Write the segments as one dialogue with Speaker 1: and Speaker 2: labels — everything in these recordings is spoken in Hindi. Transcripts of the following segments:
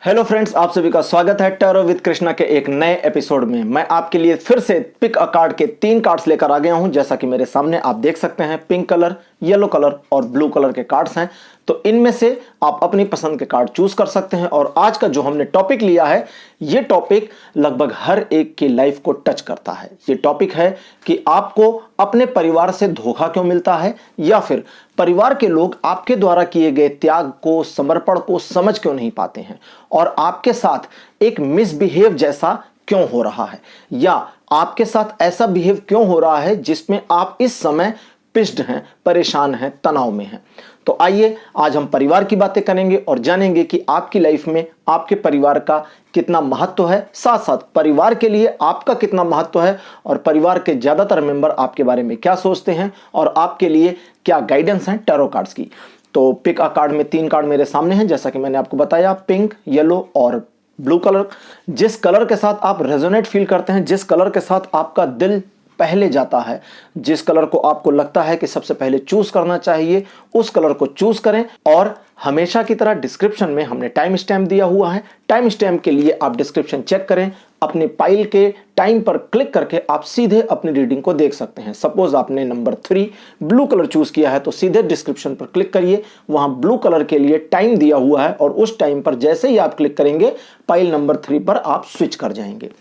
Speaker 1: हेलो फ्रेंड्स, आप सभी का स्वागत है टैरो विद कृष्णा के एक नए एपिसोड में। मैं आपके लिए फिर से पिक अ कार्ड के 3 कार्ड्स लेकर आ गया हूं। जैसा कि मेरे सामने आप देख सकते हैं, पिंक कलर, येलो कलर और ब्लू कलर के कार्ड्स हैं। तो इनमें से आप अपनी पसंद के कार्ड चूज कर सकते हैं। और आज का जो हमने टॉपिक लिया है, ये टॉपिक लगभग हर एक की लाइफ को टच करता है। ये टॉपिक है कि आपको अपने परिवार से धोखा क्यों मिलता है, या फिर परिवार के लोग आपके द्वारा किए गए त्याग को, समर्पण को समझ क्यों नहीं पाते हैं, और आपके साथ एक मिसबिहेव जैसा क्यों हो रहा है, या आपके साथ ऐसा बिहेव क्यों हो रहा है जिसमें आप इस समय पिस्ड हैं, परेशान हैं, तनाव में हैं। तो आइए आज हम परिवार की बातें करेंगे और जानेंगे कि आपकी लाइफ में आपके परिवार का कितना महत्व है, साथ साथ परिवार के लिए आपका कितना महत्व है, और परिवार के ज्यादातर मेंबर आपके बारे में क्या सोचते हैं और आपके लिए क्या गाइडेंस है टैरो कार्ड्स की। तो पिक अ कार्ड में 3 कार्ड मेरे सामने हैं, जैसा कि मैंने आपको बताया, पिंक, येलो और ब्लू कलर। जिस कलर के साथ आप रेजोनेट फील करते हैं, जिस कलर के साथ आपका दिल पहले जाता है, जिस कलर को आपको लगता है कि सबसे पहले चूज करना चाहिए, उस कलर को चूज करें। और हमेशा की तरह डिस्क्रिप्शन में हमने टाइम स्टैम्प दिया हुआ है। टाइम स्टैम्प के लिए आप डिस्क्रिप्शन चेक करें, अपने पाइल के टाइम पर क्लिक करके आप सीधे अपनी रीडिंग को देख सकते हैं। सपोज आपने नंबर 3 ब्लू कलर चूज किया है, तो सीधे डिस्क्रिप्शन पर क्लिक करिए, वहां ब्लू कलर के लिए टाइम दिया हुआ है, और उस टाइम पर जैसे ही आप क्लिक करेंगे, पाइल नंबर 3 पर आप स्विच कर जाएंगे।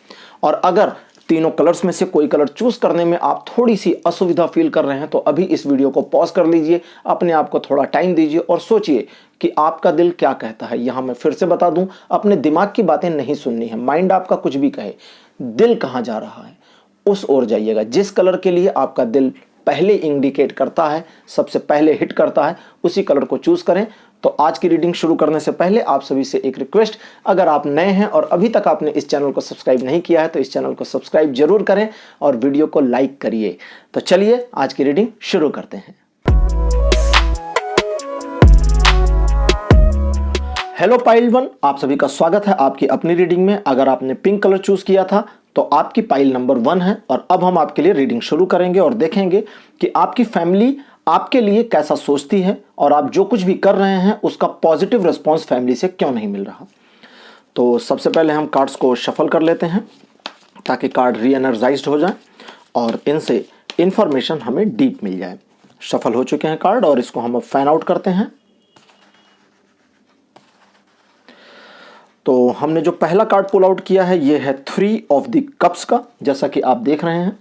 Speaker 1: और अगर तीनों कलर्स में से कोई कलर चूज करने में आप थोड़ी सी असुविधा फील कर रहे हैं, तो अभी इस वीडियो को पॉज कर लीजिए, अपने आप को थोड़ा टाइम दीजिए और सोचिए कि आपका दिल क्या कहता है। यहां मैं फिर से बता दूं, अपने दिमाग की बातें नहीं सुननी है। माइंड आपका कुछ भी कहे, दिल कहां जा रहा है उस ओर जाइएगा। जिस कलर के लिए आपका दिल पहले इंडिकेट करता है, सबसे पहले हिट करता है, उसी कलर को चूज करें। तो आज की रीडिंग शुरू करने से पहले आप सभी से एक रिक्वेस्ट, अगर आप नए हैं और अभी तक आपने इस चैनल को सब्सक्राइब नहीं किया है, तो इस चैनल को सब्सक्राइब जरूर करें और वीडियो को लाइक करिए। तो चलिए आज की रीडिंग शुरू करते हैं। हेलो पाइल 1, आप सभी का स्वागत है आपकी अपनी रीडिंग में। अगर आपने पिंक कलर चूज किया था तो आपकी पाइल नंबर 1 है, और अब हम आपके लिए रीडिंग शुरू करेंगे और देखेंगे कि आपकी फैमिली आपके लिए कैसा सोचती है, और आप जो कुछ भी कर रहे हैं उसका पॉजिटिव रिस्पॉन्स फैमिली से क्यों नहीं मिल रहा। तो सबसे पहले हम कार्ड्स को शफल कर लेते हैं ताकि कार्ड री एनर्जाइज्ड हो जाए और इनसे इंफॉर्मेशन हमें डीप मिल जाए। शफल हो चुके हैं कार्ड, और इसको हम अब फैन आउट करते हैं। तो हमने जो पहला कार्ड पुल आउट किया है, ये है 3 ऑफ द कप्स का, जैसा कि आप देख रहे हैं।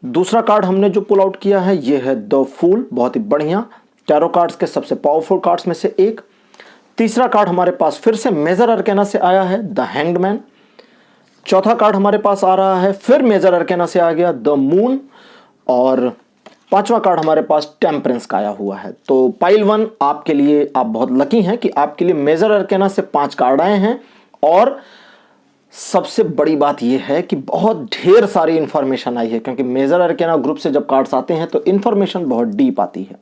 Speaker 1: दूसरा कार्ड हमने जो पुल आउट किया है, ये है द फूल, बहुत ही बढ़िया, टैरो कार्ड्स के सबसे पावरफुल कार्ड्स में से एक। तीसरा कार्ड हमारे पास फिर से मेजर अरकेना से आया है, द हैंग्ड मैन। चौथा कार्ड हमारे पास आ रहा है, फिर मेजर अरकेना से आ गया, द मून। और पांचवा कार्ड हमारे पास टेम्परेंस का आया हुआ है। तो पाइल 1 आपके लिए, आप बहुत लकी हैं कि आपके लिए मेजर अरकेना से 5 कार्ड आए हैं। और सबसे बड़ी बात यह है कि बहुत ढेर सारी इंफॉर्मेशन आई है, क्योंकि मेजर अरकेना ग्रुप से जब कार्ड्स आते हैं तो इंफॉर्मेशन बहुत डीप आती है।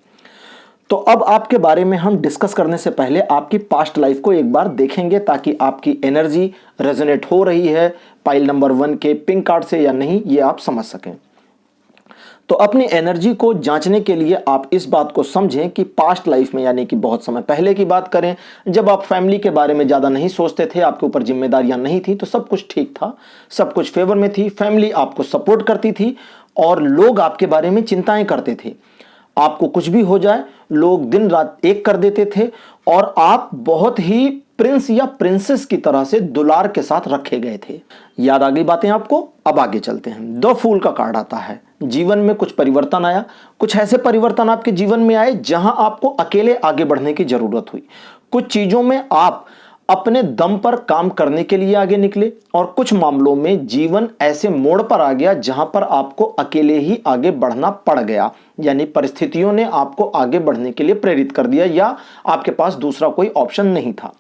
Speaker 1: तो अब आपके बारे में हम डिस्कस करने से पहले आपकी पास्ट लाइफ को एक बार देखेंगे, ताकि आपकी एनर्जी रेजोनेट हो रही है पाइल नंबर 1 के पिंक कार्ड से या नहीं, ये आप समझ सकें। तो अपनी एनर्जी को जांचने के लिए आप इस बात को समझें कि पास्ट लाइफ में, यानी कि बहुत समय पहले की बात करें, जब आप फैमिली के बारे में ज़्यादा नहीं सोचते थे, आपके ऊपर जिम्मेदारियां नहीं थी, तो सब कुछ ठीक था, सब कुछ फेवर में थी, फैमिली आपको सपोर्ट करती थी और लोग आपके बारे में चिंताएं करते थे। आपको कुछ भी हो जाए, लोग दिन रात एक कर देते थे, और आप बहुत ही प्रिंस या प्रिंसेस की तरह से दुलार के साथ रखे गए थे। याद आ गई बातें आपको? अब आगे चलते हैं। द फूल का कार्ड आता है, जीवन में कुछ परिवर्तन आया, कुछ ऐसे परिवर्तन आपके जीवन में आए जहां आपको अकेले आगे बढ़ने की जरूरत हुई। कुछ चीजों में आप अपने दम पर काम करने के लिए आगे निकले, और कुछ मामलों में जीवन ऐसे मोड़ पर आ गया जहां पर आपको अकेले ही आगे बढ़ना पड़ गया, यानी परिस्थितियों ने आपको आगे बढ़ने के लिए प्रेरित कर दिया, या आपके पास दूसरा कोई ऑप्शन नहीं था।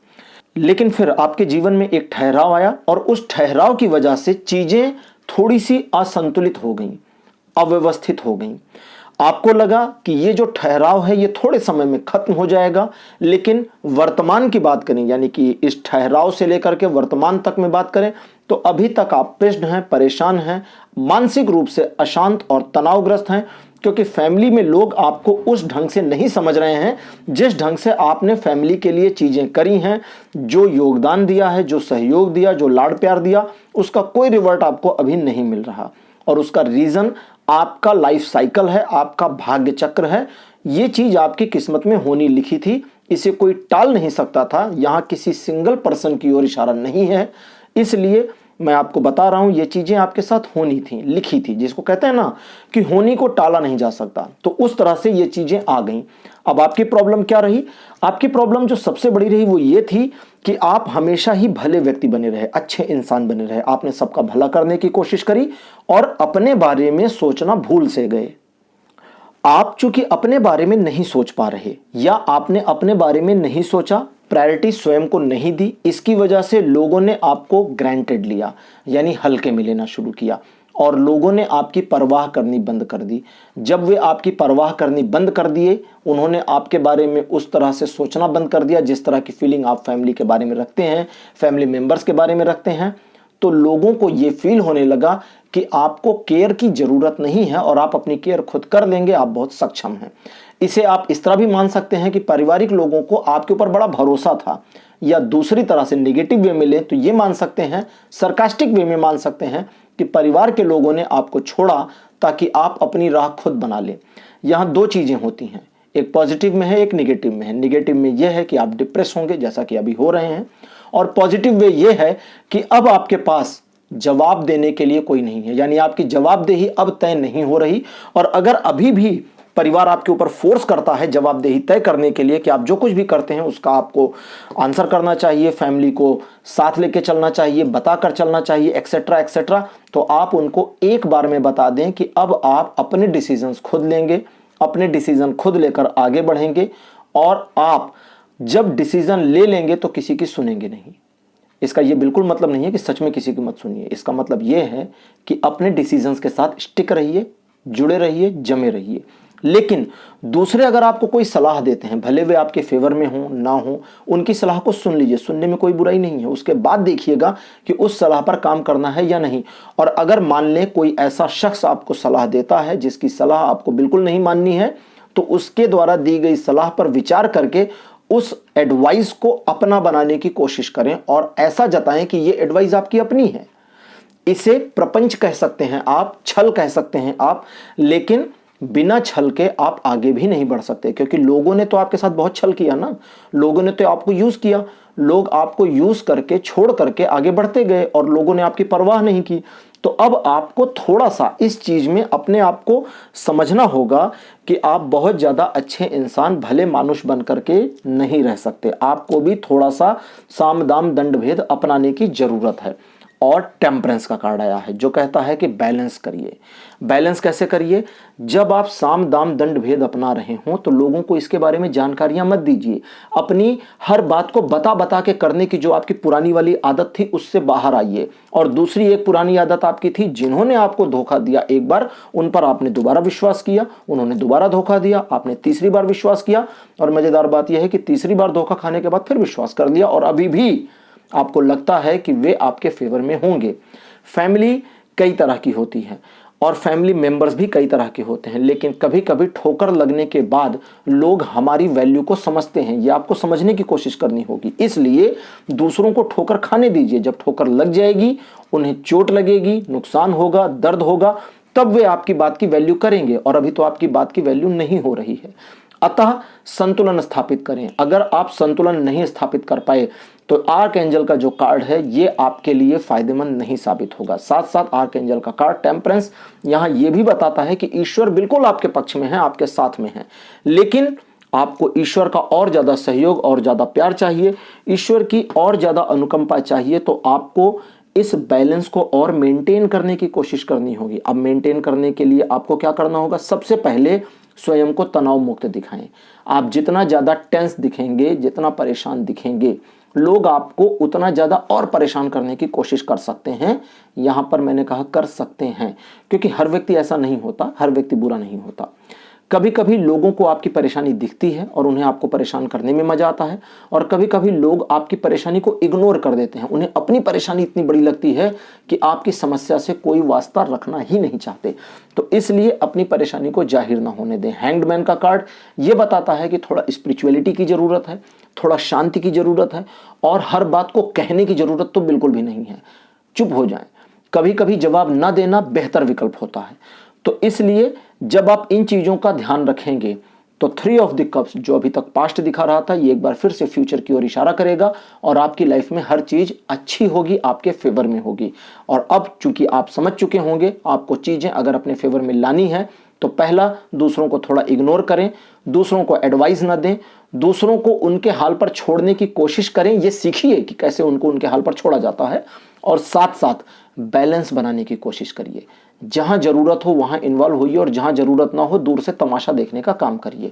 Speaker 1: लेकिन फिर आपके जीवन में एक ठहराव आया, और उस ठहराव की वजह से चीजें थोड़ी सी असंतुलित हो गईं, अव्यवस्थित हो गईं। आपको लगा कि ये जो ठहराव है ये थोड़े समय में खत्म हो जाएगा, लेकिन वर्तमान की बात करें, यानी कि इस ठहराव से लेकर के वर्तमान तक में बात करें, तो अभी तक आप पिस्ड हैं, परेशान हैं, मानसिक रूप से अशांत और तनावग्रस्त हैं। क्योंकि फैमिली में लोग आपको उस ढंग से नहीं समझ रहे हैं जिस ढंग से आपने फैमिली के लिए चीजें करी हैं, जो योगदान दिया है, जो सहयोग दिया, जो लाड़ प्यार दिया, उसका कोई रिवर्ट आपको अभी नहीं मिल रहा। और उसका रीजन आपका लाइफ साइकिल है, आपका भाग्य चक्र है। ये चीज आपकी किस्मत में होनी लिखी थी, इसे कोई टाल नहीं सकता था। यहां किसी सिंगल पर्सन की ओर इशारा नहीं है, इसलिए मैं आपको बता रहा हूं ये चीजें आपके साथ होनी थी, लिखी थी, जिसको कहते हैं ना कि होनी को टाला नहीं जा सकता। तो उस तरह से ये चीजें आ गई। अब आपकी प्रॉब्लम क्या रही? आपकी प्रॉब्लम जो सबसे बड़ी रही वो ये थी कि आप हमेशा ही भले व्यक्ति बने रहे, अच्छे इंसान बने रहे। आपने सबका भला करने की कोशिश करी और अपने बारे में सोचना भूल से गए। आप चूंकि अपने बारे में नहीं सोच पा रहे, या आपने अपने बारे में नहीं सोचा, प्रायोरिटी स्वयं को नहीं दी, इसकी वजह से लोगों ने आपको ग्रांटेड लिया, यानी हल्के में लेना शुरू किया, और लोगों ने आपकी परवाह करनी बंद कर दी। जब वे आपकी परवाह करनी बंद कर दिए, उन्होंने आपके बारे में उस तरह से सोचना बंद कर दिया जिस तरह की फीलिंग आप फैमिली के बारे में रखते हैं, फैमिली मेंबर्स के बारे में रखते हैं, तो लोगों को ये फील होने लगा कि आपको केयर की जरूरत नहीं है और आप अपनी केयर खुद कर लेंगे, आप बहुत सक्षम हैं। इसे आप इस तरह भी मान सकते हैं कि पारिवारिक लोगों को आपके ऊपर बड़ा भरोसा था, या दूसरी तरह से नेगेटिव वे में ले तो ये मान सकते हैं, सरकास्टिक वे में मान सकते हैं कि परिवार के लोगों ने आपको छोड़ा ताकि आप अपनी राह खुद बना लें। यहां दो चीजें होती हैं, एक पॉजिटिव में है, एक निगेटिव में है। निगेटिव में यह है कि आप डिप्रेस होंगे, जैसा कि अभी हो रहे हैं, और पॉजिटिव वे ये है कि अब आपके पास जवाब देने के लिए कोई नहीं है, यानी आपकी जवाबदेही अब तय नहीं हो रही। और अगर अभी भी परिवार आपके ऊपर फोर्स करता है जवाबदेही तय करने के लिए कि आप जो कुछ भी करते हैं उसका आपको आंसर करना चाहिए, फैमिली को साथ लेके चलना चाहिए, बताकर चलना चाहिए, एक्सेट्रा एक्सेट्रा, तो आप उनको एक बार में बता दें कि अब आप अपने डिसीजंस खुद लेंगे, अपने डिसीजन खुद लेकर आगे बढ़ेंगे, और आप जब डिसीजन ले लेंगे तो किसी की सुनेंगे नहीं। इसका ये बिल्कुल मतलब नहीं है कि सच में किसी की मत सुनिए। इसका मतलब ये है कि अपने डिसीजंस के साथ स्टिक रहिए, जुड़े रहिए, जमे रहिए। लेकिन दूसरे अगर आपको कोई सलाह देते हैं, भले वे आपके फेवर में हो ना हो, उनकी सलाह को सुन लीजिए, सुनने में कोई बुराई नहीं है। उसके बाद देखिएगा कि उस सलाह पर काम करना है या नहीं। और अगर मान लें कोई ऐसा शख्स आपको सलाह देता है जिसकी सलाह आपको बिल्कुल नहीं माननी है, तो उसके द्वारा दी गई सलाह पर विचार करके उस एडवाइस को अपना बनाने की कोशिश करें, और ऐसा जताएं कि ये एडवाइस आपकी अपनी है। इसे प्रपंच कह सकते हैं आप, छल कह सकते हैं आप, लेकिन बिना छल के आप आगे भी नहीं बढ़ सकते, क्योंकि लोगों ने तो आपके साथ बहुत छल किया ना, लोगों ने तो आपको यूज किया, लोग आपको यूज करके छोड़ करके आगे बढ़ते गए और लोगों ने आपकी परवाह नहीं की। तो अब आपको थोड़ा सा इस चीज में अपने आप को समझना होगा कि आप बहुत ज्यादा अच्छे इंसान, भले मानुष बन करके नहीं रह सकते। आपको भी थोड़ा सा साम दाम दंड भेद अपनाने की जरूरत है। और टेम्परेंस का कार्ड आया है जो कहता है कि बैलेंस करिए। बैलेंस कैसे करिए? जब आप साम दाम दंड भेद अपना रहे हो तो लोगों को इसके बारे में जानकारियां मत दीजिए। अपनी हर बात को बता बता के करने की जो आपकी पुरानी वाली आदत थी उससे बाहर आइए। और दूसरी एक पुरानी आदत आपकी थी, जिन्होंने आपको धोखा दिया एक बार, उन पर आपने दोबारा विश्वास किया, उन्होंने दोबारा धोखा दिया, आपने तीसरी बार विश्वास किया, और मजेदार बात यह है कि तीसरी बार धोखा खाने के बाद फिर विश्वास कर लिया, और अभी भी आपको लगता है कि वे आपके फेवर में होंगे। फैमिली कई तरह की होती है और फैमिली मेंबर्स भी कई तरह के होते हैं, लेकिन कभी कभी ठोकर लगने के बाद लोग हमारी वैल्यू को समझते हैं। ये आपको समझने की कोशिश करनी होगी। इसलिए दूसरों को ठोकर खाने दीजिए। जब ठोकर लग जाएगी, उन्हें चोट लगेगी, नुकसान होगा, दर्द होगा, तब वे आपकी बात की वैल्यू करेंगे, और अभी तो आपकी बात की वैल्यू नहीं हो रही है। अतः संतुलन स्थापित करें। अगर आप संतुलन नहीं स्थापित कर पाए तो आर्क एंजल का जो कार्ड है ये आपके लिए फायदेमंद नहीं साबित होगा। साथ साथ आर्क एंजल का कार्ड टेम्परेंस यहां ये भी बताता है कि ईश्वर बिल्कुल आपके पक्ष में है, आपके साथ में है, लेकिन आपको ईश्वर का और ज्यादा सहयोग और ज्यादा प्यार चाहिए, ईश्वर की और ज्यादा अनुकंपा चाहिए। तो आपको इस बैलेंस को और मेंटेन करने की कोशिश करनी होगी। अब मेंटेन करने के लिए आपको क्या करना होगा? सबसे पहले स्वयं को तनाव मुक्त दिखाएं। आप जितना ज्यादा टेंस दिखेंगे, जितना परेशान दिखेंगे, लोग आपको उतना ज्यादा और परेशान करने की कोशिश कर सकते हैं। यहां पर मैंने कहा कर सकते हैं, क्योंकि हर व्यक्ति ऐसा नहीं होता, हर व्यक्ति बुरा नहीं होता। कभी कभी लोगों को आपकी परेशानी दिखती है और उन्हें आपको परेशान करने में मजा आता है, और कभी कभी लोग आपकी परेशानी को इग्नोर कर देते हैं। उन्हें अपनी परेशानी इतनी बड़ी लगती है कि आपकी समस्या से कोई वास्ता रखना ही नहीं चाहते। तो इसलिए अपनी परेशानी को जाहिर ना होने दें। हैंग्ड मैन का कार्ड ये बताता है कि थोड़ा स्पिरिचुअलिटी की जरूरत है, थोड़ा शांति की जरूरत है, और हर बात को कहने की जरूरत तो बिल्कुल भी नहीं है। चुप हो जाएं। कभी कभी जवाब ना देना बेहतर विकल्प होता है। तो इसलिए जब आप इन चीजों का ध्यान रखेंगे तो 3 ऑफ द कप्स जो अभी तक पास्ट दिखा रहा था, ये एक बार फिर से फ्यूचर की ओर इशारा करेगा और आपकी लाइफ में हर चीज अच्छी होगी, आपके फेवर में होगी। और अब चूंकि आप समझ चुके होंगे आपको चीजें अगर अपने फेवर में लानी है तो पहला, दूसरों को थोड़ा इग्नोर करें, दूसरों को एडवाइस ना दें, दूसरों को उनके हाल पर छोड़ने की कोशिश करें। ये सीखिए कि कैसे उनको उनके हाल पर छोड़ा जाता है, और साथ साथ बैलेंस बनाने की कोशिश करिए। जहां जरूरत हो वहां इन्वॉल्व होइए और जहां जरूरत ना हो दूर से तमाशा देखने का काम करिए।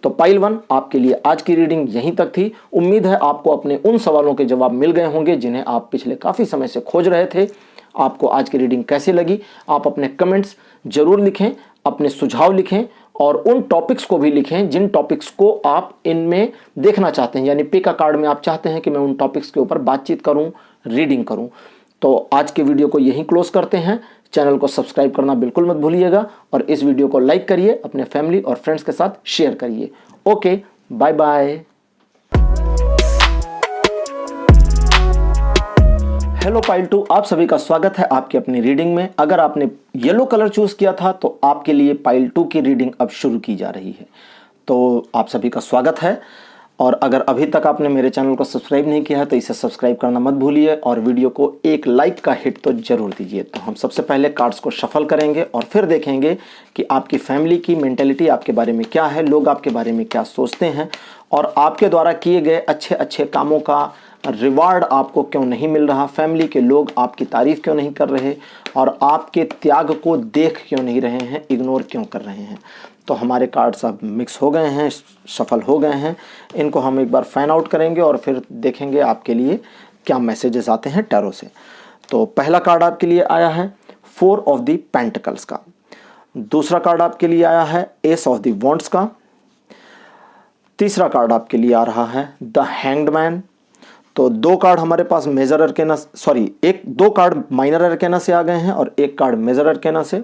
Speaker 1: तो पाइल 1 आपके लिए आज की रीडिंग यहीं तक थी। उम्मीद है आपको अपने उन सवालों के जवाब मिल गए होंगे जिन्हें आप पिछले काफी समय से खोज रहे थे। आपको आज की रीडिंग कैसी लगी आप अपने कमेंट्स जरूर लिखें, अपने सुझाव लिखें, और उन टॉपिक्स को भी लिखें जिन टॉपिक्स को आप इनमें देखना चाहते हैं। यानी पिक अ कार्ड में आप चाहते हैं कि मैं उन टॉपिक्स के ऊपर बातचीत करूं, रीडिंग करूं। तो आज के वीडियो को यहीं क्लोज करते हैं। चैनल को सब्सक्राइब करना बिल्कुल मत भूलिएगा, और इस वीडियो को लाइक करिए, अपने फैमिली और फ्रेंड्स के साथ शेयर करिए। Okay, bye bye. Hello pile 2, आप सभी का स्वागत है आपकी अपनी रीडिंग में। अगर आपने येलो कलर चूज किया था तो आपके लिए पाइल 2 की रीडिंग अब शुरू की जा रही है। तो आप सभी का स्वागत है, और अगर अभी तक आपने मेरे चैनल को सब्सक्राइब नहीं किया है तो इसे सब्सक्राइब करना मत भूलिए, और वीडियो को एक लाइक का हिट तो जरूर दीजिए। तो हम सबसे पहले कार्ड्स को शफल करेंगे और फिर देखेंगे कि आपकी फैमिली की मेंटेलिटी आपके बारे में क्या है, लोग आपके बारे में क्या सोचते हैं, और आपके द्वारा किए गए अच्छे अच्छे कामों का रिवार्ड आपको क्यों नहीं मिल रहा, फैमिली के लोग आपकी तारीफ क्यों नहीं कर रहे, और आपके त्याग को देख क्यों नहीं रहे हैं, इग्नोर क्यों कर रहे हैं। तो हमारे कार्ड्स अब मिक्स हो गए हैं, सफल हो गए हैं। इनको हम एक बार फैन आउट करेंगे और फिर देखेंगे आपके लिए क्या मैसेजेस आते हैं टैरो से। तो पहला कार्ड आपके लिए आया है 4 ऑफ द पेंटिकल्स का, दूसरा कार्ड आपके लिए आया है एस ऑफ द वॉन्ड्स का, तीसरा कार्ड आपके लिए आ रहा है द हैंग्ड मैन। तो 2 कार्ड हमारे पास मेजर अरकेना, दो कार्ड माइनर अरकेना से आ गए हैं और एक कार्ड मेजर अरकेना से।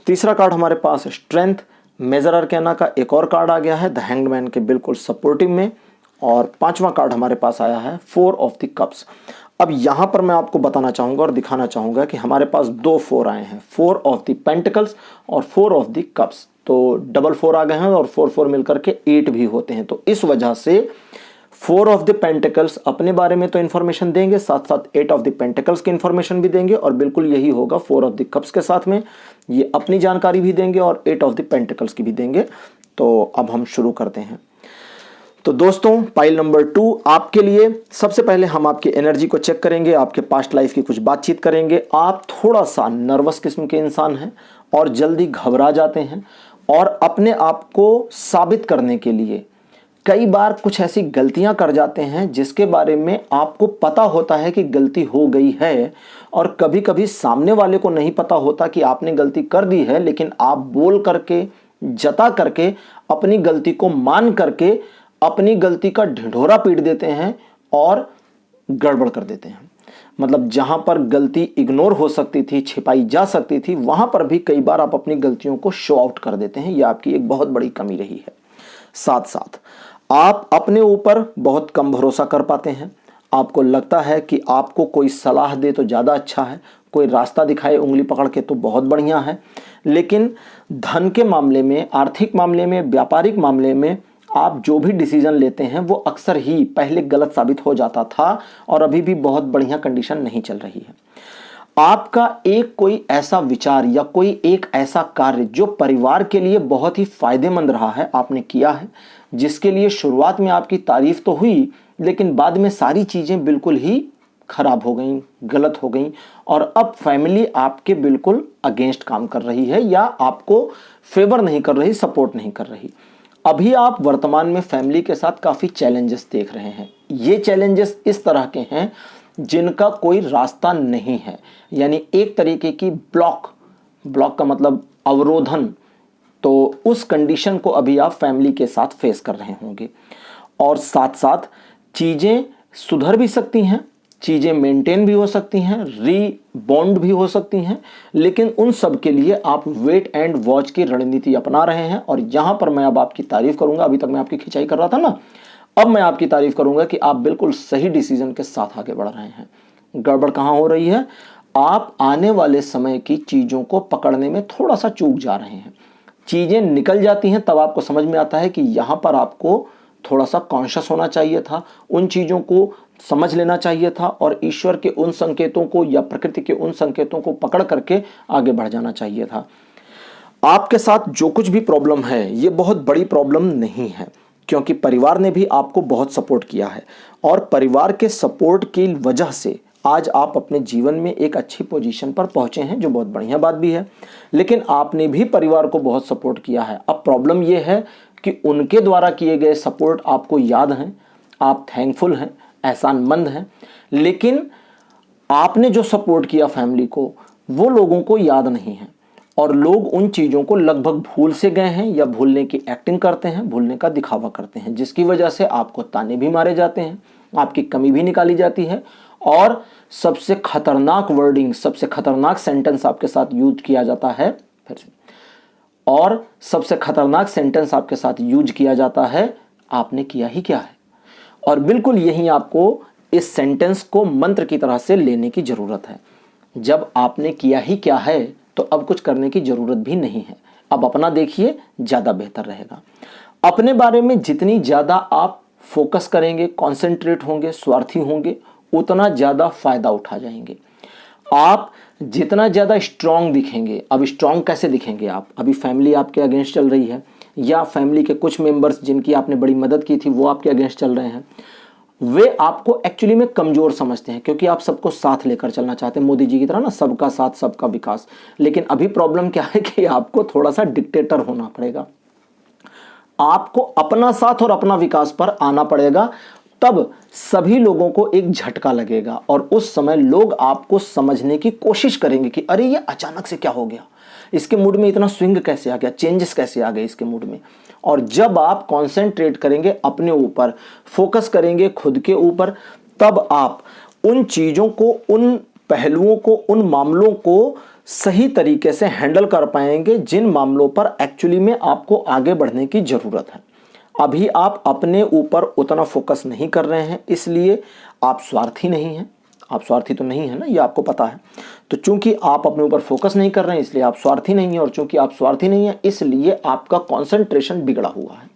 Speaker 1: तीसरा कार्ड हमारे पास स्ट्रेंथ मेजर अरकेना का एक और कार्ड आ गया है द हैंग्ड मैन के बिल्कुल सपोर्टिव में, और 5वां कार्ड हमारे पास आया है 4 ऑफ द कप्स। अब यहां पर मैं आपको बताना चाहूंगा और दिखाना चाहूंगा कि हमारे पास 2 4 आए हैं, 4 ऑफ द पेंटिकल्स और 4 ऑफ द कप्स। तो डबल 4 आ गए हैं और 4 4 मिलकर के 8 भी होते हैं। तो इस वजह से 4 ऑफ द पेंटिकल्स अपने बारे में तो इन्फॉर्मेशन देंगे, साथ साथ 8 ऑफ द पेंटिकल्स की इन्फॉर्मेशन भी देंगे, और बिल्कुल यही होगा 4 ऑफ द कप्स के साथ में, ये अपनी जानकारी भी देंगे और 8 ऑफ द पेंटिकल्स की भी देंगे। तो अब हम शुरू करते हैं। तो दोस्तों, पाइल नंबर 2 आपके लिए सबसे पहले हम आपकी एनर्जी को चेक करेंगे, आपके पास्ट लाइफ की कुछ बातचीत करेंगे। आप थोड़ा सा नर्वस किस्म के इंसान हैं और जल्दी घबरा जाते हैं, और अपने आप को साबित करने के लिए कई बार कुछ ऐसी गलतियां कर जाते हैं जिसके बारे में आपको पता होता है कि गलती हो गई है, और कभी कभी सामने वाले को नहीं पता होता कि आपने गलती कर दी है, लेकिन आप बोल करके, जता करके, अपनी गलती को मान करके अपनी गलती का ढिंढोरा पीट देते हैं और गड़बड़ कर देते हैं। मतलब जहां पर गलती इग्नोर हो सकती थी, छिपाई जा सकती थी, वहां पर भी कई बार आप अपनी गलतियों को शो आउट कर देते हैं। यह आपकी एक बहुत बड़ी कमी रही है। साथ साथ आप अपने ऊपर बहुत कम भरोसा कर पाते हैं। आपको लगता है कि आपको कोई सलाह दे तो ज़्यादा अच्छा है, कोई रास्ता दिखाए उंगली पकड़ के तो बहुत बढ़िया है, लेकिन धन के मामले में, आर्थिक मामले में, व्यापारिक मामले में आप जो भी डिसीजन लेते हैं वो अक्सर ही पहले गलत साबित हो जाता था, और अभी भी बहुत बढ़िया कंडीशन नहीं चल रही है। आपका एक कोई ऐसा विचार या कोई एक ऐसा कार्य जो परिवार के लिए बहुत ही फायदेमंद रहा है, आपने किया है, जिसके लिए शुरुआत में आपकी तारीफ तो हुई, लेकिन बाद में सारी चीजें बिल्कुल ही खराब हो गई, गलत हो गई, और अब फैमिली आपके बिल्कुल अगेंस्ट काम कर रही है या आपको फेवर नहीं कर रही, सपोर्ट नहीं कर रही। अभी आप वर्तमान में फैमिली के साथ काफी चैलेंजेस देख रहे हैं। ये चैलेंजेस इस तरह के हैं जिनका कोई रास्ता नहीं है, यानी एक तरीके की ब्लॉक का मतलब अवरोधन तो उस कंडीशन को अभी आप फैमिली के साथ फेस कर रहे होंगे। और साथ साथ चीज़ें सुधर भी सकती हैं, चीज़ें मेंटेन भी हो सकती हैं, रीबॉन्ड भी हो सकती हैं, लेकिन उन सब के लिए आप वेट एंड वॉच की रणनीति अपना रहे हैं। और यहाँ पर मैं अब आपकी तारीफ करूंगा। अभी तक मैं आपकी खिंचाई कर रहा था ना, अब मैं आपकी तारीफ करूंगा कि आप बिल्कुल सही डिसीजन के साथ आगे बढ़ रहे हैं। गड़बड़ कहाँ हो रही है? आप आने वाले समय की चीज़ों को पकड़ने में थोड़ा सा चूक जा रहे हैं। चीज़ें निकल जाती हैं तब आपको समझ में आता है कि यहाँ पर आपको थोड़ा सा कॉन्शियस होना चाहिए था, उन चीज़ों को समझ लेना चाहिए था और ईश्वर के उन संकेतों को या प्रकृति के उन संकेतों को पकड़ करके आगे बढ़ जाना चाहिए था। आपके साथ जो कुछ भी प्रॉब्लम है ये बहुत बड़ी प्रॉब्लम नहीं है, क्योंकि परिवार ने भी आपको बहुत सपोर्ट किया है और परिवार के सपोर्ट की वजह से आज आप अपने जीवन में एक अच्छी पोजीशन पर पहुंचे हैं, जो बहुत बढ़िया बात भी है। लेकिन आपने भी परिवार को बहुत सपोर्ट किया है। अब प्रॉब्लम यह है कि उनके द्वारा किए गए सपोर्ट आपको याद हैं, आप थैंकफुल हैं, एहसानमंद हैं, लेकिन आपने जो सपोर्ट किया फैमिली को वो लोगों को याद नहीं है और लोग उन चीज़ों को लगभग भूल से गए हैं या भूलने की एक्टिंग करते हैं, भूलने का दिखावा करते हैं, जिसकी वजह से आपको ताने भी मारे जाते हैं, आपकी कमी भी निकाली जाती है और सबसे खतरनाक वर्डिंग, सबसे खतरनाक सेंटेंस आपके साथ यूज किया जाता है। फिर से, और सबसे खतरनाक सेंटेंस आपके साथ यूज किया जाता है, आपने किया ही क्या है। और बिल्कुल यही आपको इस सेंटेंस को मंत्र की तरह से लेने की जरूरत है। जब आपने किया ही क्या है तो अब कुछ करने की जरूरत भी नहीं है। अब अपना देखिए, ज्यादा बेहतर रहेगा। अपने बारे में जितनी ज्यादा आप फोकस करेंगे, कॉन्सेंट्रेट होंगे, स्वार्थी होंगे, उतना ज्यादा फायदा उठा जाएंगे। आप जितना ज्यादा स्ट्रांग दिखेंगे, अब स्ट्रांग कैसे दिखेंगे आप? अभी फैमिली आपके अगेंस्ट चल रही है या फैमिली के कुछ मेंबर्स जिनकी आपने बड़ी मदद की थी वो आपके अगेंस्ट चल रहे हैं, वे आपको एक्चुअली में कमजोर समझते हैं, क्योंकि आप सबको साथ लेकर चलना चाहते हैं, मोदी जी की तरह ना, सबका साथ सबका विकास। लेकिन अभी प्रॉब्लम क्या है कि आपको थोड़ा सा डिक्टेटर होना पड़ेगा, आपको अपना साथ और अपना विकास पर आना पड़ेगा, तब सभी लोगों को एक झटका लगेगा और उस समय लोग आपको समझने की कोशिश करेंगे कि अरे ये अचानक से क्या हो गया, इसके मूड में इतना स्विंग कैसे आ गया, चेंजेस कैसे आ गए इसके मूड में। और जब आप कंसंट्रेट करेंगे अपने ऊपर, फोकस करेंगे खुद के ऊपर, तब आप उन चीज़ों को, उन पहलुओं को, उन मामलों को सही तरीके से हैंडल कर पाएंगे जिन मामलों पर एक्चुअली में आपको आगे बढ़ने की ज़रूरत है। अभी आप अपने ऊपर उतना फोकस नहीं कर रहे हैं, इसलिए आप स्वार्थी नहीं हैं। आप स्वार्थी तो नहीं है ना, ये आपको पता है। तो चूंकि आप अपने ऊपर फोकस नहीं कर रहे हैं इसलिए आप स्वार्थी नहीं हैं, और चूंकि आप स्वार्थी नहीं हैं इसलिए आपका कंसंट्रेशन बिगड़ा हुआ है।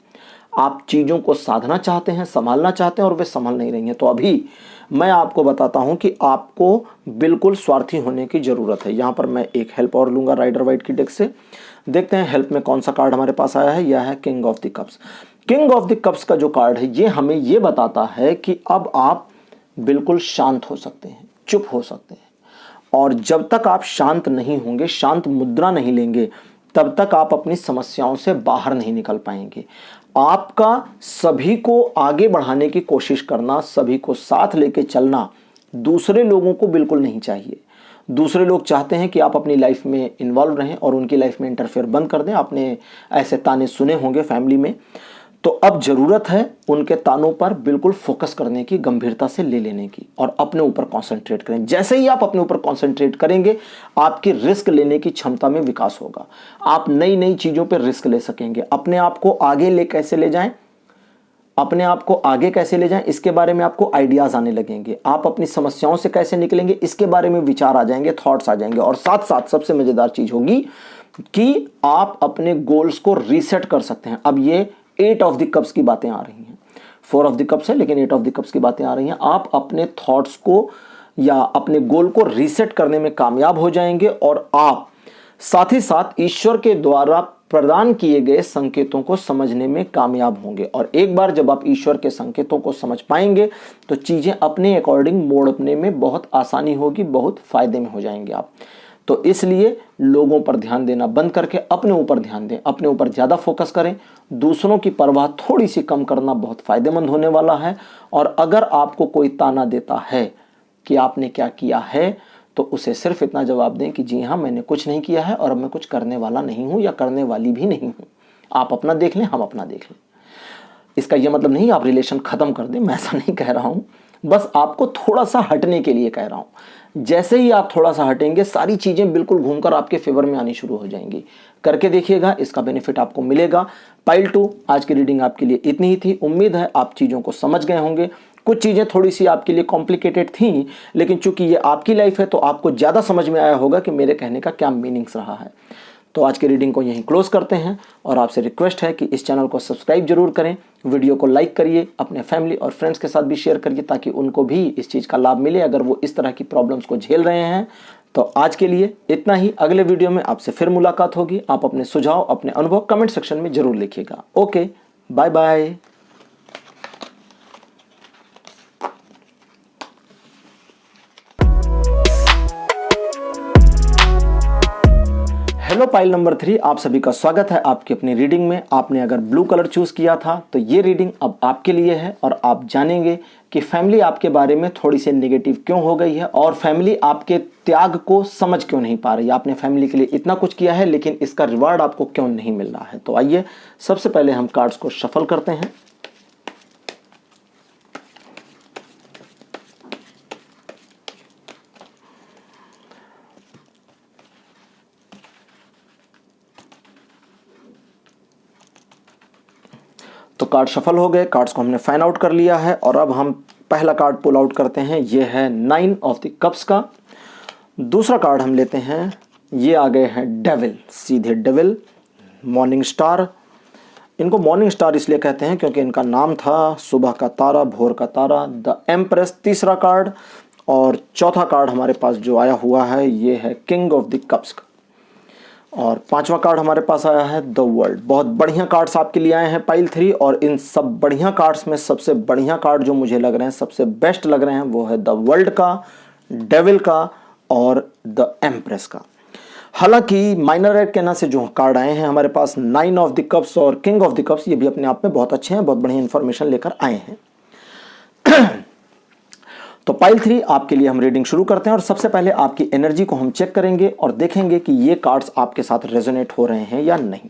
Speaker 1: आप चीज़ों को साधना चाहते हैं, संभालना चाहते हैं और वे संभल नहीं रही हैं। तो अभी मैं आपको बताता हूं कि आपको बिल्कुल स्वार्थी होने की ज़रूरत है। यहाँ पर मैं एक हेल्प और लूँगा राइडर वाइट की डेक से। देखते हैं हेल्प में कौन सा कार्ड हमारे पास आया है। यह है king of the cups. King of the cups का जो कार्ड है ये हमें ये बताता है कि अब आप बिल्कुल शांत हो सकते हैं, चुप हो सकते हैं, और जब तक आप शांत नहीं होंगे, शांत मुद्रा नहीं लेंगे, तब तक आप अपनी समस्याओं से बाहर नहीं निकल पाएंगे। आपका सभी को आगे बढ़ाने की कोशिश करना, सभी को साथ लेके चलना दूसरे लोगों को बिल्कुल नहीं चाहिए। दूसरे लोग चाहते हैं कि आप अपनी लाइफ में इन्वॉल्व रहें और उनकी लाइफ में इंटरफेयर बंद कर दें। आपने ऐसे ताने सुने होंगे फैमिली में। तो अब जरूरत है उनके तानों पर बिल्कुल फोकस करने की, गंभीरता से ले लेने की, और अपने ऊपर कंसंट्रेट करें। जैसे ही आप अपने ऊपर कंसंट्रेट करेंगे आपकी रिस्क लेने की क्षमता में विकास होगा। आप नई नई चीजों पर रिस्क ले सकेंगे। अपने आप को आगे कैसे ले जाएं, अपने आप को आगे कैसे ले जाएं, इसके बारे में आपको आइडियाज आने लगेंगे। आप अपनी समस्याओं से कैसे निकलेंगे इसके बारे में विचार आ जाएंगे, थॉट्स आ जाएंगे। और साथ साथ सबसे मजेदार चीज होगी कि आप अपने गोल्स को रीसेट कर सकते हैं। अब ये 8 ऑफ द कप्स की बातें आ रही हैं, 4 ऑफ द कप्स है लेकिन 8 ऑफ द कप्स की बातें आ रही हैं। आप अपने थॉट्स को या अपने गोल को रीसेट करने में कामयाब हो जाएंगे और आप साथ ही साथ ईश्वर के द्वारा प्रदान किए गए संकेतों को समझने में कामयाब होंगे। और एक बार जब आप ईश्वर के संकेतों को समझ पाएंगे तो चीजें अपने अकॉर्डिंग मोड़ने में बहुत आसानी होगी, बहुत फायदे में हो जाएंगे आप। तो इसलिए लोगों पर ध्यान देना बंद करके अपने ऊपर ध्यान दें, अपने ऊपर ज़्यादा फोकस करें। दूसरों की परवाह थोड़ी सी कम करना बहुत फ़ायदेमंद होने वाला है। और अगर आपको कोई ताना देता है कि आपने क्या किया है, तो उसे सिर्फ इतना जवाब दें कि जी हाँ, मैंने कुछ नहीं किया है और अब मैं कुछ करने वाला नहीं हूँ या करने वाली भी नहीं हूँ। आप अपना देख लें, हम अपना देख लें। इसका यह मतलब नहीं आप रिलेशन ख़त्म कर दें, मैं ऐसा नहीं कह रहा हूँ, बस आपको थोड़ा सा हटने के लिए कह रहा हूँ। जैसे ही आप थोड़ा सा हटेंगे, सारी चीज़ें बिल्कुल घूमकर आपके फेवर में आनी शुरू हो जाएंगी। करके देखिएगा, इसका बेनिफिट आपको मिलेगा। पाइल 2 आज की रीडिंग आपके लिए इतनी ही थी। उम्मीद है आप चीज़ों को समझ गए होंगे। कुछ चीज़ें थोड़ी सी आपके लिए कॉम्प्लिकेटेड थी, लेकिन चूंकि ये आपकी लाइफ है तो आपको ज़्यादा समझ में आया होगा कि मेरे कहने का क्या मीनिंग्स रहा है। तो आज की रीडिंग को यहीं क्लोज करते हैं और आपसे रिक्वेस्ट है कि इस चैनल को सब्सक्राइब जरूर करें, वीडियो को लाइक करिए, अपने फैमिली और फ्रेंड्स के साथ भी शेयर करिए ताकि उनको भी इस चीज़ का लाभ मिले अगर वो इस तरह की प्रॉब्लम्स को झेल रहे हैं। तो आज के लिए इतना ही। अगले वीडियो में आपसे फिर मुलाकात होगी। आप अपने सुझाव, अपने अनुभव कमेंट सेक्शन में जरूर लिखिएगा। Okay, bye bye. Hello pile number 3, आप सभी का स्वागत है आपकी अपनी रीडिंग में। आपने अगर ब्लू कलर चूज किया था तो ये रीडिंग अब आपके लिए है और आप जानेंगे कि फैमिली आपके बारे में थोड़ी सी नेगेटिव क्यों हो गई है और फैमिली आपके त्याग को समझ क्यों नहीं पा रही। आपने फैमिली के लिए इतना कुछ किया है लेकिन इसका रिवार्ड आपको क्यों नहीं मिल रहा है। तो आइए सबसे पहले हम कार्ड्स को शफल करते हैं। तो कार्ड शफल हो गए, कार्ड्स को हमने फाइंड आउट कर लिया है और अब हम पहला कार्ड पुल आउट करते हैं। ये है 9 ऑफ द कप्स का। दूसरा कार्ड हम लेते हैं, ये आ गए हैं डेविल, सीधे डेविल, मॉर्निंग स्टार। इनको मॉर्निंग स्टार इसलिए कहते हैं क्योंकि इनका नाम था सुबह का तारा, भोर का तारा। द एम्प्रेस तीसरा कार्ड। और चौथा कार्ड हमारे पास जो आया हुआ है ये है किंग ऑफ द कप्स का। और पांचवा कार्ड हमारे पास आया है द वर्ल्ड। बहुत बढ़िया कार्ड्स आपके लिए आए हैं पाइल 3 और इन सब बढ़िया कार्ड्स में सबसे बढ़िया कार्ड जो मुझे लग रहे हैं, सबसे बेस्ट लग रहे हैं, वो है द वर्ल्ड का, डेविल का और द एम्प्रेस का। हालांकि माइनर एर्केना से जो कार्ड आए हैं हमारे पास 9 ऑफ द कप्स और किंग ऑफ द कप्स, ये भी अपने आप में बहुत अच्छे हैं, बहुत बढ़िया इंफॉर्मेशन लेकर आए हैं। तो पाइल 3 आपके लिए हम रीडिंग शुरू करते हैं और सबसे पहले आपकी एनर्जी को हम चेक करेंगे और देखेंगे कि ये कार्ड्स आपके साथ रेजोनेट हो रहे हैं या नहीं।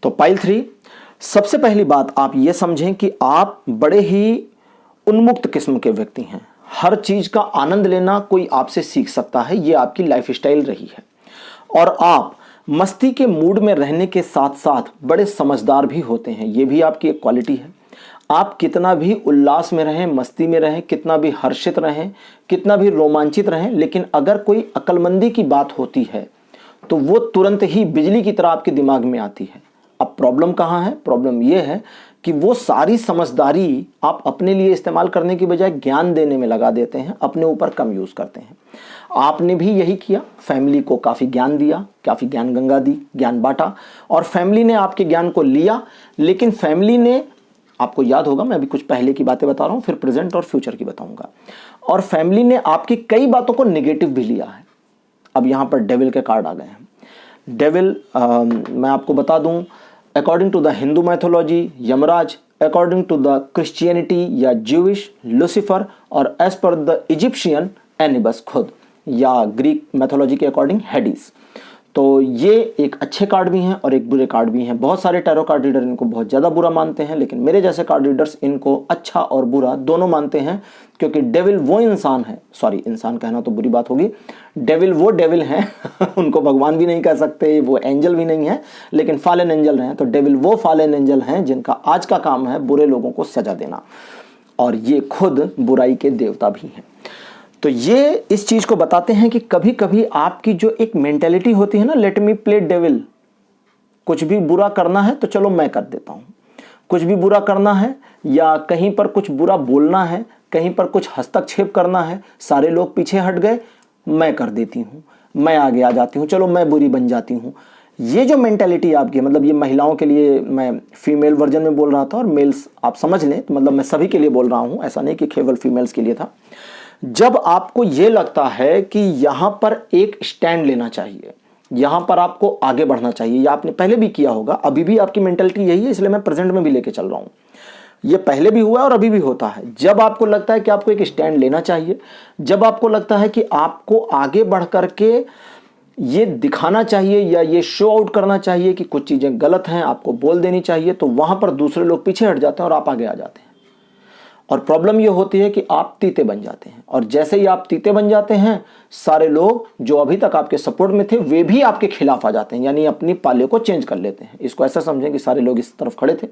Speaker 1: तो पाइल 3, सबसे पहली बात आप ये समझें कि आप बड़े ही उन्मुक्त किस्म के व्यक्ति हैं। हर चीज का आनंद लेना कोई आपसे सीख सकता है, ये आपकी लाइफ स्टाइल रही है। और आप मस्ती के मूड में रहने के साथ साथ बड़े समझदार भी होते हैं, ये भी आपकी एक क्वालिटी है। आप कितना भी उल्लास में रहें, मस्ती में रहें, कितना भी हर्षित रहें, कितना भी रोमांचित रहें, लेकिन अगर कोई अक्लमंदी की बात होती है तो वो तुरंत ही बिजली की तरह आपके दिमाग में आती है। अब प्रॉब्लम कहाँ है? प्रॉब्लम ये है कि वो सारी समझदारी आप अपने लिए इस्तेमाल करने की बजाय ज्ञान देने में लगा देते हैं, अपने ऊपर कम यूज करते हैं। आपने भी यही किया, फैमिली को काफ़ी ज्ञान दिया, काफ़ी ज्ञान गंगा दी, ज्ञान बांटा और फैमिली ने आपके ज्ञान को लिया। लेकिन फैमिली ने, आपको याद होगा मैं अभी कुछ पहले की बातें बता रहा हूँ, फिर प्रेजेंट और फ्यूचर की बताऊंगा, और फैमिली ने आपकी कई बातों को नेगेटिव भी लिया है। अब यहाँ पर डेविल के कार्ड आ गए हैं। डेविल मैं आपको बता दूं, according to the Hindu mythology Yamraj, according to the Christianity या ज्यूइश लूसीफर, और as per the Egyptian Anubis खुद, या ग्रीक मैथोलॉजी के अकॉर्डिंग हेडिस। तो ये एक अच्छे कार्ड भी हैं और एक बुरे कार्ड भी हैं। बहुत सारे टैरो कार्ड रीडर इनको बहुत ज़्यादा बुरा मानते हैं, लेकिन मेरे जैसे कार्ड रीडर्स इनको अच्छा और बुरा दोनों मानते हैं, क्योंकि डेविल वो इंसान है, सॉरी इंसान कहना तो बुरी बात होगी, डेविल वो डेविल हैं उनको भगवान भी नहीं कह सकते, वो एंजल भी नहीं है, लेकिन फालन एंजल हैं। तो डेविल वो फालन एंजल हैं जिनका आज का काम है बुरे लोगों को सजा देना, और ये खुद बुराई के देवता भी हैं। तो ये इस चीज को बताते हैं कि कभी कभी आपकी जो एक मेंटेलिटी होती है ना, लेट मी प्ले डेविल, कुछ भी बुरा करना है तो चलो मैं कर देता हूं, कुछ भी बुरा करना है या कहीं पर कुछ बुरा बोलना है, कहीं पर कुछ हस्तक्षेप करना है, सारे लोग पीछे हट गए, मैं कर देती हूं, मैं आगे आ जाती हूं, चलो मैं बुरी बन जाती हूं। ये जो मेंटेलिटी आपकी, मतलब ये महिलाओं के लिए मैं फीमेल वर्जन में बोल रहा था और मेल्स आप समझ लें, तो मतलब मैं सभी के लिए बोल रहा हूं, ऐसा नहीं कि केवल फीमेल्स के लिए था। जब आपको ये लगता है कि यहां पर एक स्टैंड लेना चाहिए, यहां पर आपको आगे बढ़ना चाहिए, या आपने पहले भी किया होगा, अभी भी आपकी मेंटालिटी यही है, इसलिए मैं प्रेजेंट में भी लेके चल रहा हूं। ये पहले भी हुआ है और अभी भी होता है। जब आपको लगता है कि आपको एक स्टैंड लेना चाहिए, जब आपको लगता है कि आपको आगे बढ़ करके ये दिखाना चाहिए या ये शो आउट करना चाहिए कि कुछ चीज़ें गलत हैं, आपको बोल देनी चाहिए, तो वहाँ पर दूसरे लोग पीछे हट जाते हैं और आप आगे आ जाते हैं। और प्रॉब्लम ये होती है कि आप तीते बन जाते हैं, और जैसे ही आप तीते बन जाते हैं, सारे लोग जो अभी तक आपके सपोर्ट में थे वे भी आपके खिलाफ आ जाते हैं, यानी अपनी पाले को चेंज कर लेते हैं। इसको ऐसा समझें कि सारे लोग इस तरफ खड़े थे,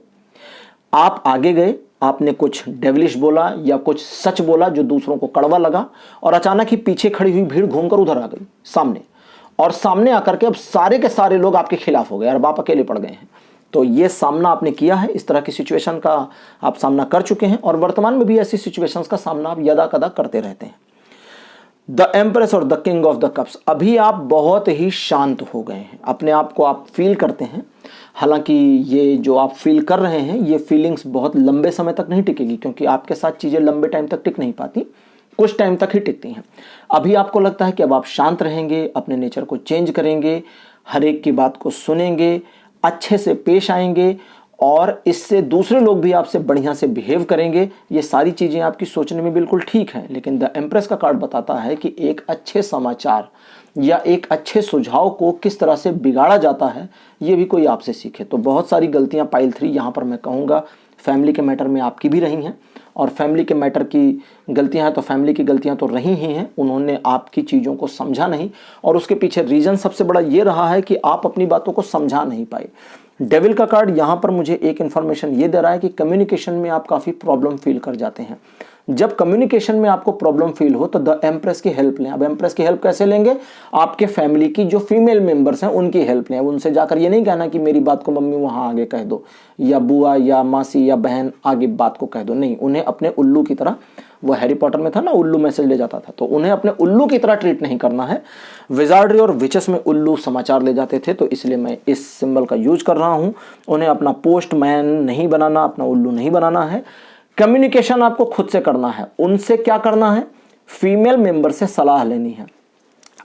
Speaker 1: आप आगे गए, आपने कुछ डेविलिश बोला या कुछ सच बोला जो दूसरों को कड़वा लगा, और अचानक ही पीछे खड़ी हुई भीड़ घूमकर उधर आ गई सामने, और सामने आकर के अब सारे के सारे लोग आपके खिलाफ हो गए और आप अकेले पड़ गए हैं। तो ये सामना आपने किया है, इस तरह की सिचुएशन का आप सामना कर चुके हैं, और वर्तमान में भी ऐसी सिचुएशंस का सामना आप यदा कदा करते रहते हैं। द एम्प्रेस और the king of the cups, अभी आप बहुत ही शांत हो गए हैं, अपने आप को आप फील करते हैं। हालांकि ये जो आप फील कर रहे हैं ये फीलिंग्स बहुत लंबे समय तक नहीं टिकेगी, क्योंकि आपके साथ चीज़ें लंबे टाइम तक टिक नहीं पाती, कुछ टाइम तक ही टिकती हैं। अभी आपको लगता है कि अब आप शांत रहेंगे, अपने नेचर को चेंज करेंगे, हर एक की बात को सुनेंगे, अच्छे से पेश आएंगे, और इससे दूसरे लोग भी आपसे बढ़िया से बिहेव करेंगे। ये सारी चीज़ें आपकी सोचने में बिल्कुल ठीक हैं, लेकिन द एम्प्रेस का कार्ड बताता है कि एक अच्छे समाचार या एक अच्छे सुझाव को किस तरह से बिगाड़ा जाता है, ये भी कोई आपसे सीखे। तो बहुत सारी गलतियां पाइल 3 यहाँ पर मैं कहूँगा फैमिली के मैटर में आपकी भी रही हैं, और फैमिली के मैटर की गलतियां हैं तो फैमिली की गलतियां तो रही ही हैं, उन्होंने आपकी चीज़ों को समझा नहीं, और उसके पीछे रीज़न सबसे बड़ा ये रहा है कि आप अपनी बातों को समझा नहीं पाए। डेविल का कार्ड यहाँ पर मुझे एक इन्फॉर्मेशन ये दे रहा है कि कम्युनिकेशन में आप काफ़ी प्रॉब्लम फील कर जाते हैं। जब कम्युनिकेशन में आपको प्रॉब्लम फील हो तो द एम्प्रेस की हेल्प लें। अब एम्प्रेस की हेल्प कैसे लेंगे? आपके फैमिली की जो फीमेल मेंबर्स हैं उनकी हेल्प लें। उनसे जाकर ये नहीं कहना कि मेरी बात को मम्मी वहाँ आगे कह दो, या बुआ या मासी या बहन आगे बात को कह दो, नहीं, उन्हें अपने उल्लू की तरह, वो हैरी पॉटर में था ना, उल्लू मैसेज ले जाता था, तो उन्हें अपने उल्लू की तरह ट्रीट नहीं करना है। विजार्डरी और विचेस में उल्लू समाचार ले जाते थे, तो इसलिए मैं इस सिंबल का यूज कर रहा हूं। उन्हें अपना पोस्टमैन नहीं बनाना, अपना उल्लू नहीं बनाना है। कम्युनिकेशन आपको खुद से करना है। उनसे क्या करना है? फीमेल मेंबर से सलाह लेनी है।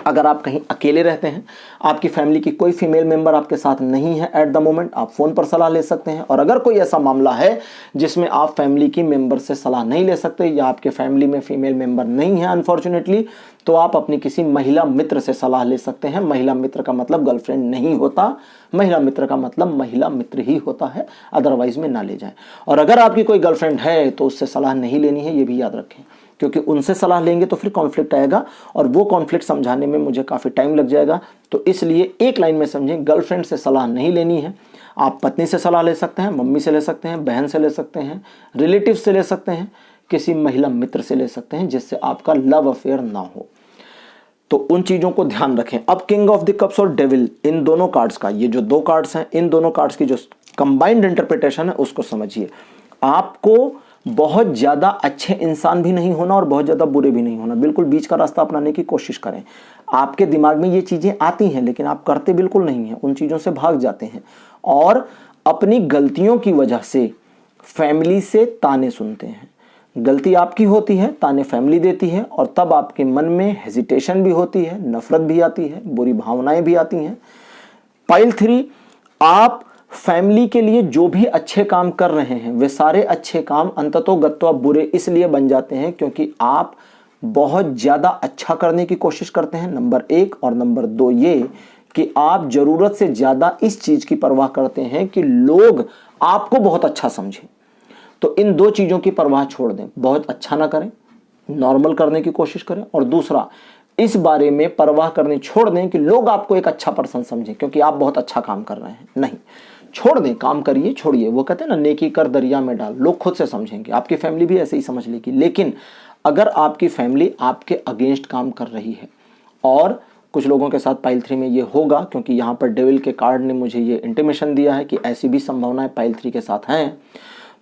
Speaker 1: अगर आप कहीं अकेले रहते हैं, आपकी फैमिली की कोई फीमेल मेंबर आपके साथ नहीं है एट द मोमेंट, आप फ़ोन पर सलाह ले सकते हैं। और अगर कोई ऐसा मामला है जिसमें आप फैमिली की मेंबर से सलाह नहीं ले सकते, या आपके फैमिली में फीमेल मेंबर नहीं है अनफॉर्चुनेटली, तो आप अपनी किसी महिला मित्र से सलाह ले सकते हैं। महिला मित्र का मतलब गर्लफ्रेंड नहीं होता, महिला मित्र का मतलब महिला मित्र ही होता है, अदरवाइज में ना ले जाएं। और अगर आपकी कोई गर्लफ्रेंड है तो उससे सलाह नहीं लेनी है, ये भी याद रखें, क्योंकि उनसे सलाह लेंगे तो फिर कॉन्फ्लिक्ट आएगा, और वो कॉन्फ्लिक्ट समझाने में मुझे काफ़ी टाइम लग जाएगा। तो इसलिए एक लाइन में समझें, गर्लफ्रेंड से सलाह नहीं लेनी है। आप पत्नी से सलाह ले सकते हैं, मम्मी से ले सकते हैं, बहन से ले सकते हैं, रिलेटिव से ले सकते हैं, किसी महिला मित्र से ले सकते हैं जिससे आपका लव अफेयर ना हो। तो उन चीज़ों को ध्यान रखें। अब किंग ऑफ द कप्स और डेविल, इन दोनों कार्ड्स का, ये जो दो कार्ड्स हैं, इन दोनों कार्ड्स की जो कंबाइंड इंटरप्रिटेशन है उसको समझिए। आपको बहुत ज़्यादा अच्छे इंसान भी नहीं होना और बहुत ज़्यादा बुरे भी नहीं होना, बिल्कुल बीच का रास्ता अपनाने की कोशिश करें। आपके दिमाग में ये चीज़ें आती हैं लेकिन आप करते बिल्कुल नहीं हैं, उन चीज़ों से भाग जाते हैं, और अपनी गलतियों की वजह से फैमिली से ताने सुनते हैं। गलती आपकी होती है, ताने फैमिली देती है, और तब आपके मन में हेजिटेशन भी होती है, नफरत भी आती है, बुरी भावनाएं भी आती हैं। पाइल 3, आप फैमिली के लिए जो भी अच्छे काम कर रहे हैं वे सारे अच्छे काम अंततोगत्वा बुरे इसलिए बन जाते हैं क्योंकि आप बहुत ज़्यादा अच्छा करने की कोशिश करते हैं, नंबर 1, और नंबर 2 ये कि आप ज़रूरत से ज़्यादा इस चीज़ की परवाह करते हैं कि लोग आपको बहुत अच्छा समझें। तो इन दो चीज़ों की परवाह छोड़ दें, बहुत अच्छा ना करें, नॉर्मल करने की कोशिश करें, और दूसरा, इस बारे में परवाह करनी छोड़ दें कि लोग आपको एक अच्छा पर्सन समझें क्योंकि आप बहुत अच्छा काम कर रहे हैं। नहीं, छोड़ दें, काम करिए, छोड़िए। वो कहते हैं ना, नेकी कर दरिया में डाल, लोग खुद से समझेंगे, आपकी फैमिली भी ऐसे ही समझ लेगी। लेकिन अगर आपकी फैमिली आपके अगेंस्ट काम कर रही है, और कुछ लोगों के साथ पाइल 3 में ये होगा, क्योंकि यहाँ पर डेविल के कार्ड ने मुझे ये इंटीमेशन दिया है कि ऐसी भी संभावनाएं पाइल 3 के साथ हैं,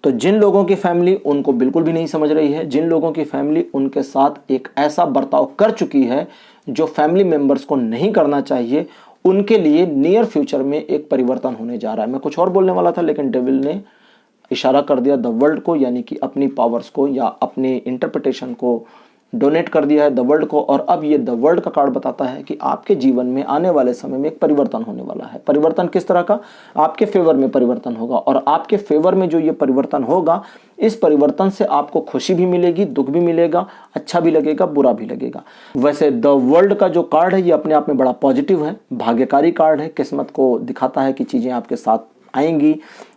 Speaker 1: तो जिन लोगों की फैमिली उनको बिल्कुल भी नहीं समझ रही है, जिन लोगों की फैमिली उनके साथ एक ऐसा बर्ताव कर चुकी है जो फैमिली मेंबर्स को नहीं करना चाहिए, उनके लिए नियर फ्यूचर में एक परिवर्तन होने जा रहा है। मैं कुछ और बोलने वाला था लेकिन डेविल ने इशारा कर दिया द वर्ल्ड को, यानी कि अपनी पावर्स को या अपने इंटरप्रिटेशन को डोनेट कर दिया है द वर्ल्ड को, और अब ये द वर्ल्ड का कार्ड बताता है कि आपके जीवन में आने वाले समय में एक परिवर्तन होने वाला है। परिवर्तन किस तरह का? आपके फेवर में परिवर्तन होगा, और आपके फेवर में जो ये परिवर्तन होगा, इस परिवर्तन से आपको खुशी भी मिलेगी, दुख भी मिलेगा, अच्छा भी लगेगा, बुरा भी लगेगा। वैसे द वर्ल्ड का जो कार्ड है ये अपने आप में बड़ा पॉजिटिव है, भाग्यकारी कार्ड है, किस्मत को दिखाता है कि चीज़ें आपके साथ आएंगी,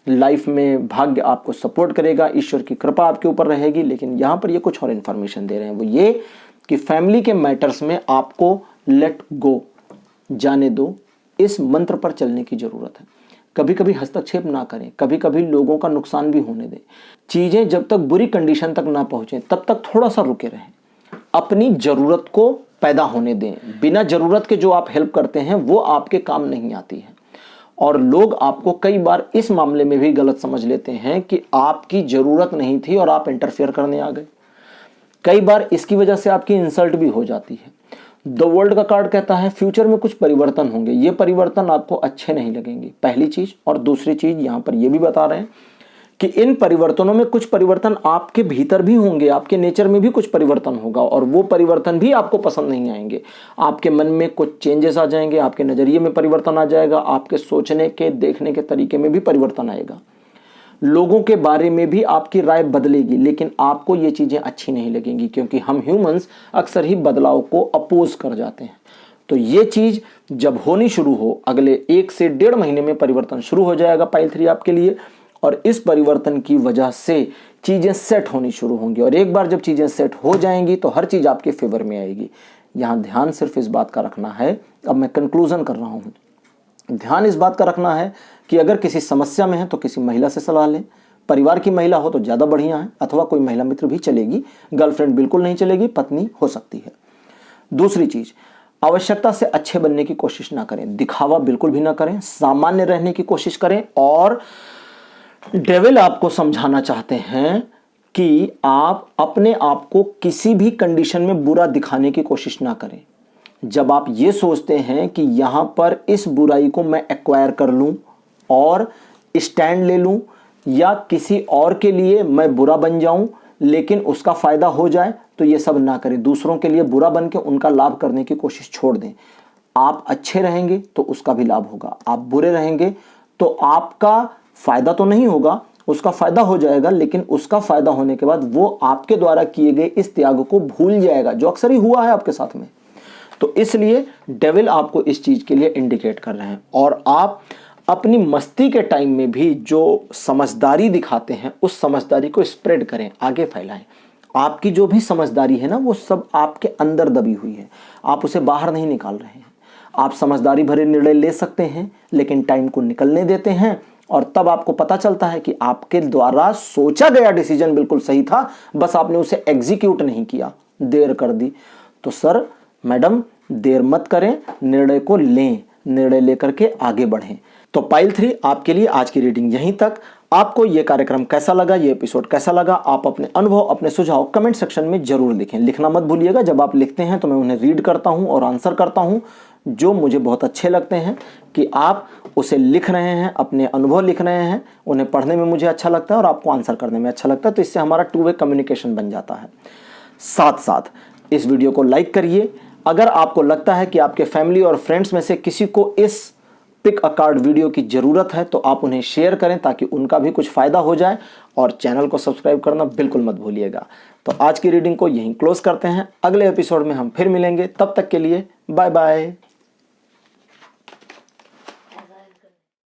Speaker 1: लाइफ में भाग्य आपको सपोर्ट करेगा, ईश्वर की कृपा आपके ऊपर रहेगी। लेकिन यहाँ पर ये कुछ और इन्फॉर्मेशन दे रहे हैं, वो ये कि फैमिली के मैटर्स में आपको लेट गो, जाने दो, इस मंत्र पर चलने की ज़रूरत है। कभी कभी हस्तक्षेप ना करें, कभी कभी लोगों का नुकसान भी होने दें। चीज़ें जब तक बुरी कंडीशन तक ना पहुँचें तब तक थोड़ा सा रुके रहें, अपनी ज़रूरत को पैदा होने दें। बिना ज़रूरत के जो आप हेल्प करते हैं वो आपके काम नहीं आती है, और लोग आपको कई बार इस मामले में भी गलत समझ लेते हैं कि आपकी ज़रूरत नहीं थी और आप इंटरफेयर करने आ गए। कई बार इसकी वजह से आपकी इंसल्ट भी हो जाती है। द वर्ल्ड का कार्ड कहता है फ्यूचर में कुछ परिवर्तन होंगे, ये परिवर्तन आपको अच्छे नहीं लगेंगे, पहली चीज़। और दूसरी चीज़ यहाँ पर ये भी बता रहे हैं कि इन परिवर्तनों में कुछ परिवर्तन आपके भीतर भी होंगे, आपके नेचर में भी कुछ परिवर्तन होगा, और वो परिवर्तन भी आपको पसंद नहीं आएंगे। आपके मन में कुछ चेंजेस आ जाएंगे, आपके नज़रिए में परिवर्तन आ जाएगा, आपके सोचने के देखने के तरीके में भी परिवर्तन आएगा, लोगों के बारे में भी आपकी राय बदलेगी। लेकिन आपको ये चीज़ें अच्छी नहीं लगेंगी, क्योंकि हम ह्यूमंस अक्सर ही बदलाव को अपोज कर जाते हैं। तो ये चीज़ जब होनी शुरू हो, अगले 1 से 1.5 महीने में परिवर्तन शुरू हो जाएगा पाइल 3 आपके लिए, और इस परिवर्तन की वजह से चीज़ें सेट होनी शुरू होंगी। और एक बार जब चीज़ें सेट हो जाएंगी तो हर चीज़ आपके फेवर में आएगी। यहाँ ध्यान सिर्फ इस बात का रखना है, अब मैं कंक्लूजन कर रहा हूँ, ध्यान इस बात का रखना है कि अगर किसी समस्या में है तो किसी महिला से सलाह लें। परिवार की महिला हो तो ज़्यादा बढ़िया है, अथवा कोई महिला मित्र भी चलेगी, गर्लफ्रेंड बिल्कुल नहीं चलेगी, पत्नी हो सकती है। दूसरी चीज़, आवश्यकता से अच्छे बनने की कोशिश ना करें, दिखावा बिल्कुल भी ना करें, सामान्य रहने की कोशिश करें। और डेविल आपको समझाना चाहते हैं कि आप अपने आप को किसी भी कंडीशन में बुरा दिखाने की कोशिश ना करें। जब आप ये सोचते हैं कि यहां पर इस बुराई को मैं एक्वायर कर लूं और स्टैंड ले लूं, या किसी और के लिए मैं बुरा बन जाऊं लेकिन उसका फायदा हो जाए, तो ये सब ना करें। दूसरों के लिए बुरा बन के उनका लाभ करने की कोशिश छोड़ दें। आप अच्छे रहेंगे तो उसका भी लाभ होगा, आप बुरे रहेंगे तो आपका फायदा तो नहीं होगा, उसका फायदा हो जाएगा, लेकिन उसका फायदा होने के बाद वो आपके द्वारा किए गए इस त्याग को भूल जाएगा, जो अक्सर ही हुआ है आपके साथ में। तो इसलिए डेविल आपको इस चीज के लिए इंडिकेट कर रहे हैं। और आप अपनी मस्ती के टाइम में भी जो समझदारी दिखाते हैं, उस समझदारी को स्प्रेड करें, आगे फैलाएं। आपकी जो भी समझदारी है ना, वो सब आपके अंदर दबी हुई है, आप उसे बाहर नहीं निकाल रहे हैं। आप समझदारी भरे निर्णय ले सकते हैं, लेकिन टाइम को निकलने देते हैं, और तब आपको पता चलता है कि आपके द्वारा सोचा गया डिसीजन बिल्कुल सही था, बस आपने उसे एग्जीक्यूट नहीं किया, देर कर दी। तो सर, मैडम, देर मत करें, निर्णय को लें, निर्णय लेकर के आगे बढ़ें। तो पाइल 3 आपके लिए आज की रीडिंग यहीं तक। आपको यह कार्यक्रम कैसा लगा, ये एपिसोड कैसा लगा, आप अपने अनुभव, अपने सुझाव कमेंट सेक्शन में जरूर लिखें। लिखना मत भूलिएगा, जब आप लिखते हैं तो मैं उन्हें रीड करता हूं और आंसर करता हूं, जो मुझे बहुत अच्छे लगते हैं कि आप उसे लिख रहे हैं, अपने अनुभव लिख रहे हैं, उन्हें पढ़ने में मुझे अच्छा लगता है और आपको आंसर करने में अच्छा लगता है। तो इससे हमारा 2 वे कम्युनिकेशन बन जाता है। साथ साथ इस वीडियो को लाइक करिए। अगर आपको लगता है कि आपके फैमिली और फ्रेंड्स में से किसी को इस पिक अ कार्ड वीडियो की ज़रूरत है, तो आप उन्हें शेयर करें ताकि उनका भी कुछ फ़ायदा हो जाए, और चैनल को सब्सक्राइब करना बिल्कुल मत भूलिएगा। तो आज की रीडिंग को यहीं क्लोज करते हैं, अगले एपिसोड में हम फिर मिलेंगे, तब तक के लिए बाय बाय।